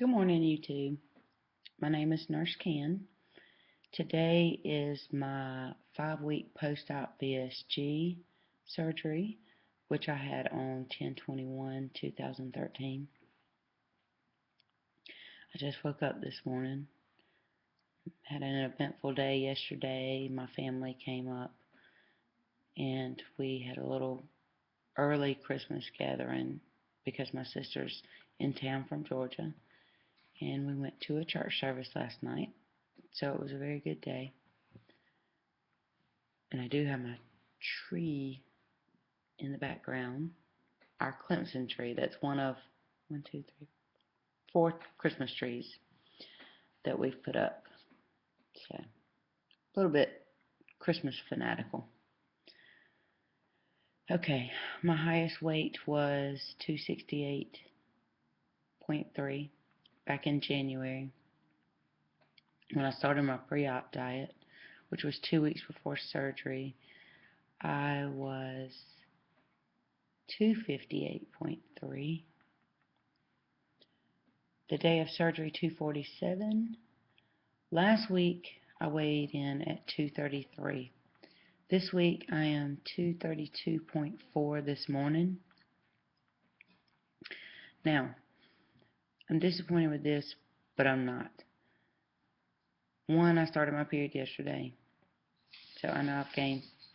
Good morning, YouTube. My name is Nurse Can. Today is my 5-week post-op VSG surgery, which I had on 10/21/2013. I just woke up this morning, had an eventful day yesterday. My family came up and we had a little early Christmas gathering because my sister's in town from Georgia, and we went to a church service last night. So it was a very good day. And I do have my tree in the background. Our Clemson tree. That's one of 4 Christmas trees that we've put up. So a little bit Christmas fanatical. Okay, my highest weight was 268.3 back in January when I started my pre-op diet, which was 2 weeks before surgery. I was 258.3. The day of surgery, 247. Last week, I weighed in at 233. This week, I am 232.4 this morning. Now, I'm disappointed with this, but I'm not. One, I started my period yesterday, so I know I've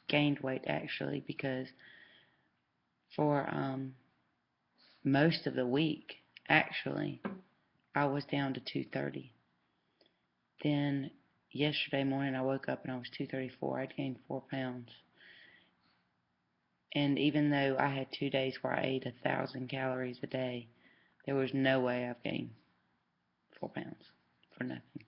gained weight actually, because for most of the week, actually, I was down to 230. Then yesterday morning I woke up and I was 234. I'd gained 4 pounds. And even though I had 2 days where I ate 1,000 calories a day, there was no way I've gained 4 pounds for nothing.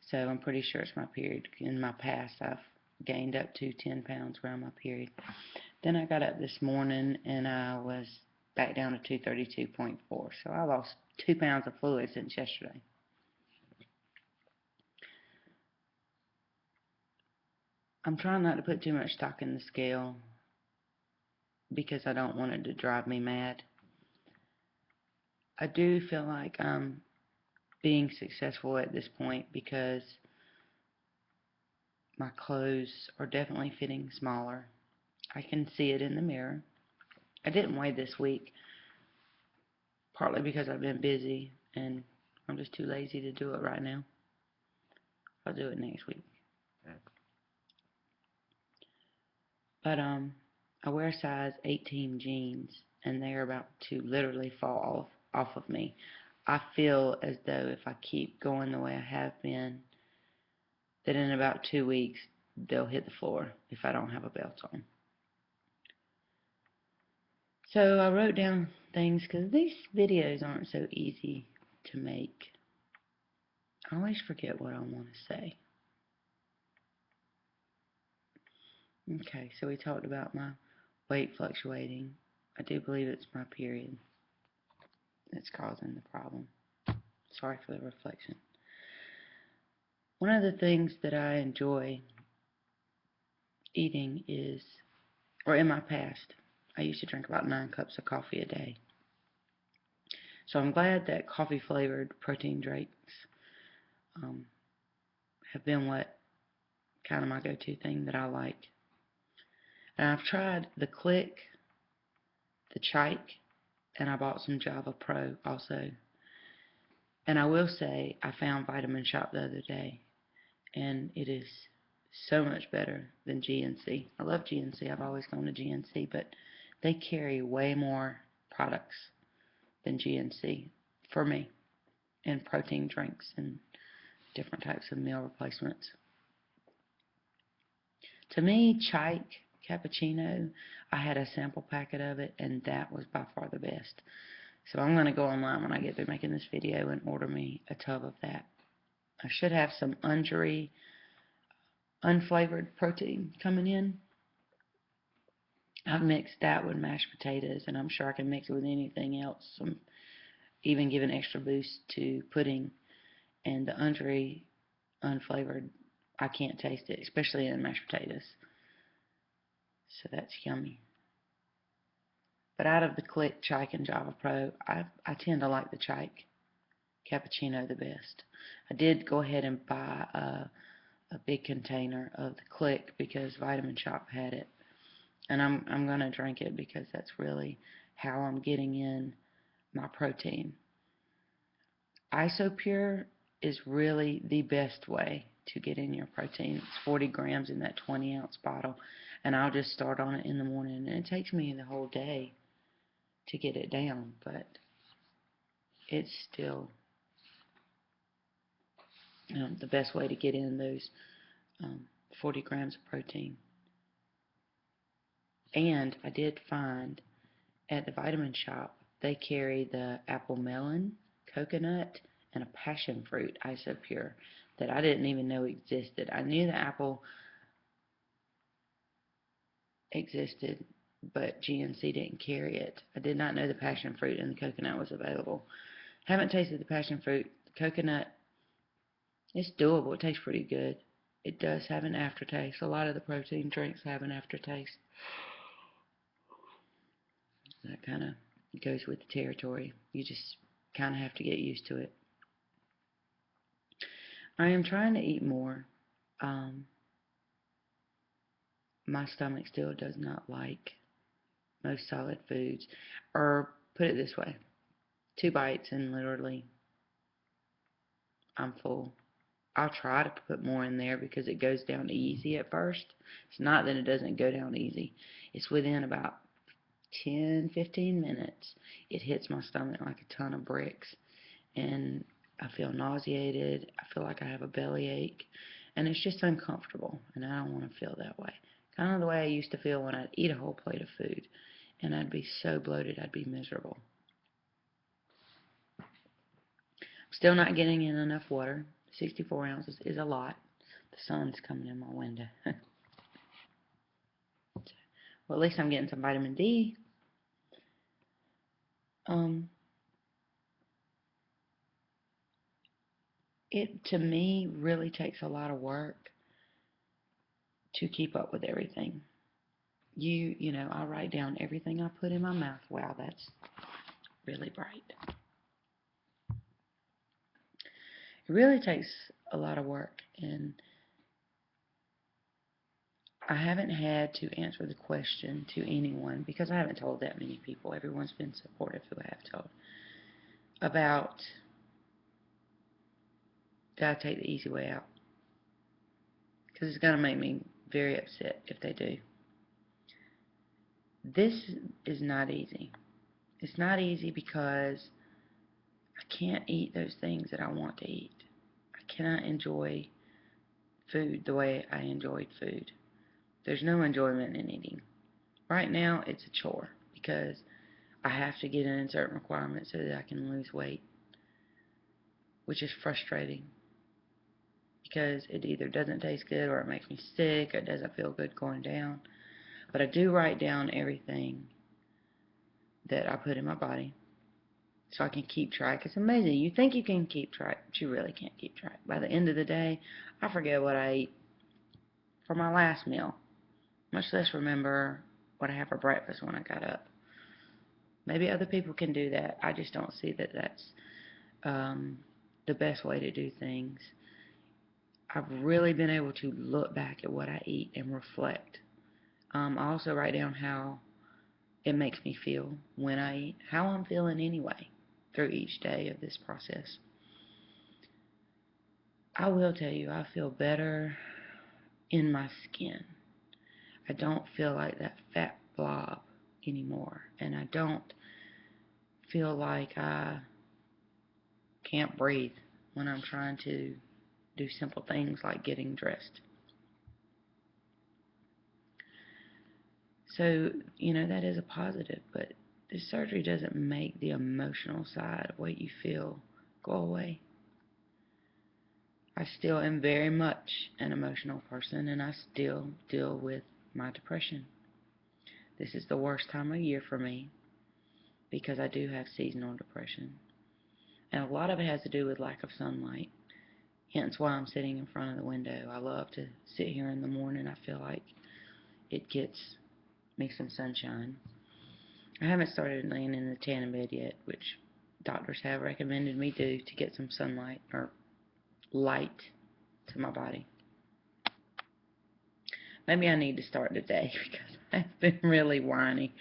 So I'm pretty sure it's my period. In my past, I've gained up to 10 pounds around my period. Then I got up this morning and I was back down to 232.4. So I lost 2 pounds of fluid since yesterday. I'm trying not to put too much stock in the scale because I don't want it to drive me mad. I do feel like I'm being successful at this point because my clothes are definitely fitting smaller. I can see it in the mirror. I didn't weigh this week, partly because I've been busy and I'm just too lazy to do it right now. I'll do it next week. But I wear size 18 jeans and they're about to literally fall off of me. I feel as though if I keep going the way I have been, that in about 2 weeks they'll hit the floor if I don't have a belt on. So I wrote down things because these videos aren't so easy to make. I always forget what I want to say. Okay, so we talked about my weight fluctuating. I do believe it's my period that's causing the problem. Sorry for the reflection. One of the things that I enjoy eating is, or in my past, I used to drink about 9 cups of coffee a day. So I'm glad that coffee flavored protein drinks have been what kind of my go-to thing that I like. And I've tried the Click, the Chike, and I bought some Java Pro also. And I will say I found Vitamin Shop the other day, and it is so much better than GNC. I love GNC. I've always gone to GNC, but they carry way more products than GNC for me, and protein drinks and different types of meal replacements. To me, Chike cappuccino, I had a sample packet of it, and that was by far the best. So I'm going to go online when I get through making this video and order me a tub of that. I should have some Unjury unflavored protein coming in. I've mixed that with mashed potatoes, and I'm sure I can mix it with anything else. I'm even giving extra boost to pudding. And the Unjury unflavored, I can't taste it, especially in mashed potatoes. So that's yummy. But out of the Click, Chike, and Java Pro, I tend to like the Chike cappuccino the best. I did go ahead and buy a big container of the Click because Vitamin Shop had it, and I'm gonna drink it because that's really how I'm getting in my protein. Isopure is really the best way to get in your protein. It's 40 grams in that 20-ounce bottle, and I'll just start on it in the morning, and it takes me the whole day to get it down, but it's still the best way to get in those 40 grams of protein. And I did find at the Vitamin Shop they carry the apple melon, coconut, and a passion fruit Isopure that I didn't even know existed. I knew the apple existed, but GNC didn't carry it. I did not know the passion fruit and the coconut was available. Haven't tasted the passion fruit. The coconut, it's doable. It tastes pretty good. It does have an aftertaste. A lot of the protein drinks have an aftertaste. That kind of goes with the territory. You just kind of have to get used to it. I am trying to eat more. My stomach still does not like most solid foods. Or put it this way, 2 bites and literally I'm full. I'll try to put more in there because it goes down easy at first. It's not that it doesn't go down easy. It's within about 10-15 minutes it hits my stomach like a ton of bricks, and I feel nauseated. I feel like I have a bellyache, and it's just uncomfortable, and I don't want to feel that way. Kind of the way I used to feel when I'd eat a whole plate of food, and I'd be so bloated I'd be miserable. I'm still not getting in enough water. 64 ounces is a lot. The sun's coming in my window. Well, at least I'm getting some vitamin D. It, to me, really takes a lot of work to keep up with everything. You know, I write down everything I put in my mouth. Wow, that's really bright. It really takes a lot of work, and I haven't had to answer the question to anyone because I haven't told that many people. Everyone's been supportive who I have told about, did I take the easy way out? Because it's going to make me very upset if they do. This is not easy. It's not easy because I can't eat those things that I want to eat. I cannot enjoy food the way I enjoyed food. There's no enjoyment in eating. Right now, it's a chore because I have to get in certain requirements so that I can lose weight, which is frustrating because it either doesn't taste good or it makes me sick or it doesn't feel good going down. But I do write down everything that I put in my body so I can keep track. It's amazing. You think you can keep track, but you really can't keep track. By the end of the day, I forget what I ate for my last meal, much less remember what I had for breakfast when I got up. Maybe other people can do that. I just don't see that that's the best way to do things. I've really been able to look back at what I eat and reflect. I also write down how it makes me feel when I eat, how I'm feeling anyway through each day of this process. I will tell you, I feel better in my skin. I don't feel like that fat blob anymore, and I don't feel like I can't breathe when I'm trying to do simple things like getting dressed. So, you know, that is a positive, but this surgery doesn't make the emotional side of what you feel go away. I still am very much an emotional person, and I still deal with my depression. This is the worst time of year for me because I do have seasonal depression. And a lot of it has to do with lack of sunlight. Hence why I'm sitting in front of the window. I love to sit here in the morning. I feel like it gets me some sunshine. I haven't started laying in the tanning bed yet, which doctors have recommended me do to get some sunlight or light to my body. Maybe I need to start today because I've been really whiny.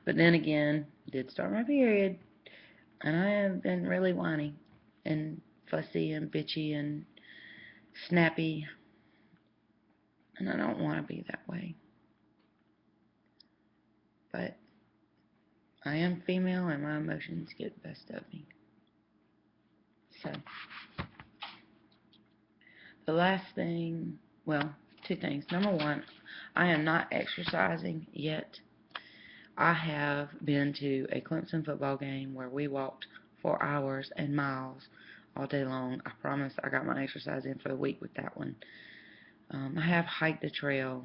But then again, did start my period, and I have been really whiny and fussy and bitchy and snappy, and I don't want to be that way. But I am female, and my emotions get the best of me. So, the last thing, well, two things. Number one, I am not exercising yet. I have been to a Clemson football game where we walked 4 hours and miles all day long. I promise I got my exercise in for the week with that one. I have hiked the trail.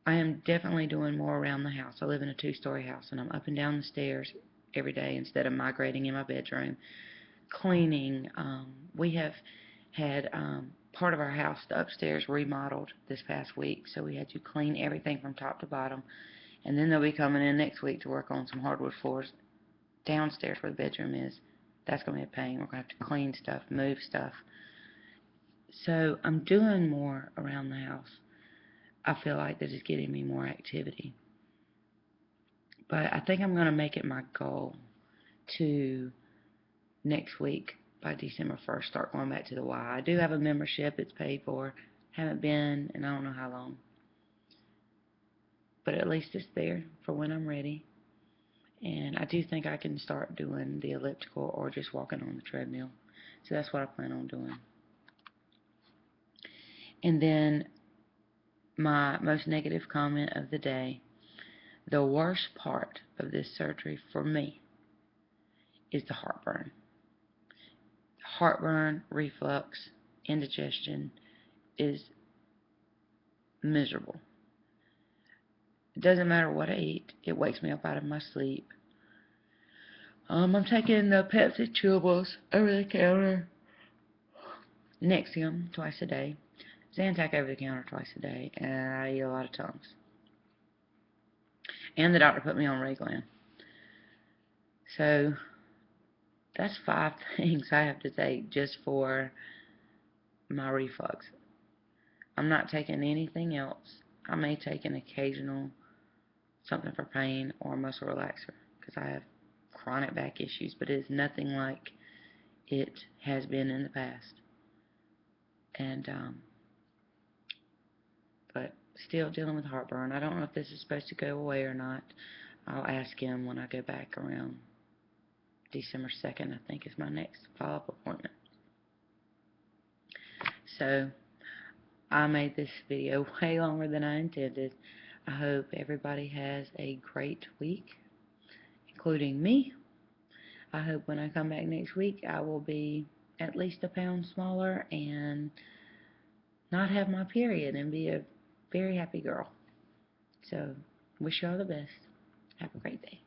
I am definitely doing more around the house. I live in a 2-story house, and I'm up and down the stairs every day instead of migrating in my bedroom. Cleaning. We have had part of our house, the upstairs, remodeled this past week, so we had to clean everything from top to bottom. And then they'll be coming in next week to work on some hardwood floors downstairs where the bedroom is. That's going to be a pain. We're going to have to clean stuff, move stuff. So I'm doing more around the house. I feel like this is getting me more activity. But I think I'm going to make it my goal to next week, by December 1st, start going back to the Y. I do have a membership. It's paid for. Haven't been in I don't know how long. But at least it's there for when I'm ready. And I do think I can start doing the elliptical or just walking on the treadmill. So that's what I plan on doing. And then my most negative comment of the day. The worst part of this surgery for me is the heartburn. Heartburn, reflux, indigestion is miserable. It doesn't matter what I eat. It wakes me up out of my sleep. I'm taking the Pepsi chewables over the counter. Nexium twice a day. Zantac over the counter twice a day. And I eat a lot of Tums. And the doctor put me on Reglan. So that's 5 things I have to take just for my reflux. I'm not taking anything else. I may take an occasional something for pain or muscle relaxer because I have chronic back issues, but it is nothing like it has been in the past. And but still dealing with heartburn. I don't know if this is supposed to go away or not. I'll ask him when I go back around December 2nd, I think, is my next follow-up appointment. So I made this video way longer than I intended. I hope everybody has a great week, including me. I hope when I come back next week, I will be at least a pound smaller and not have my period and be a very happy girl. So, wish you all the best. Have a great day.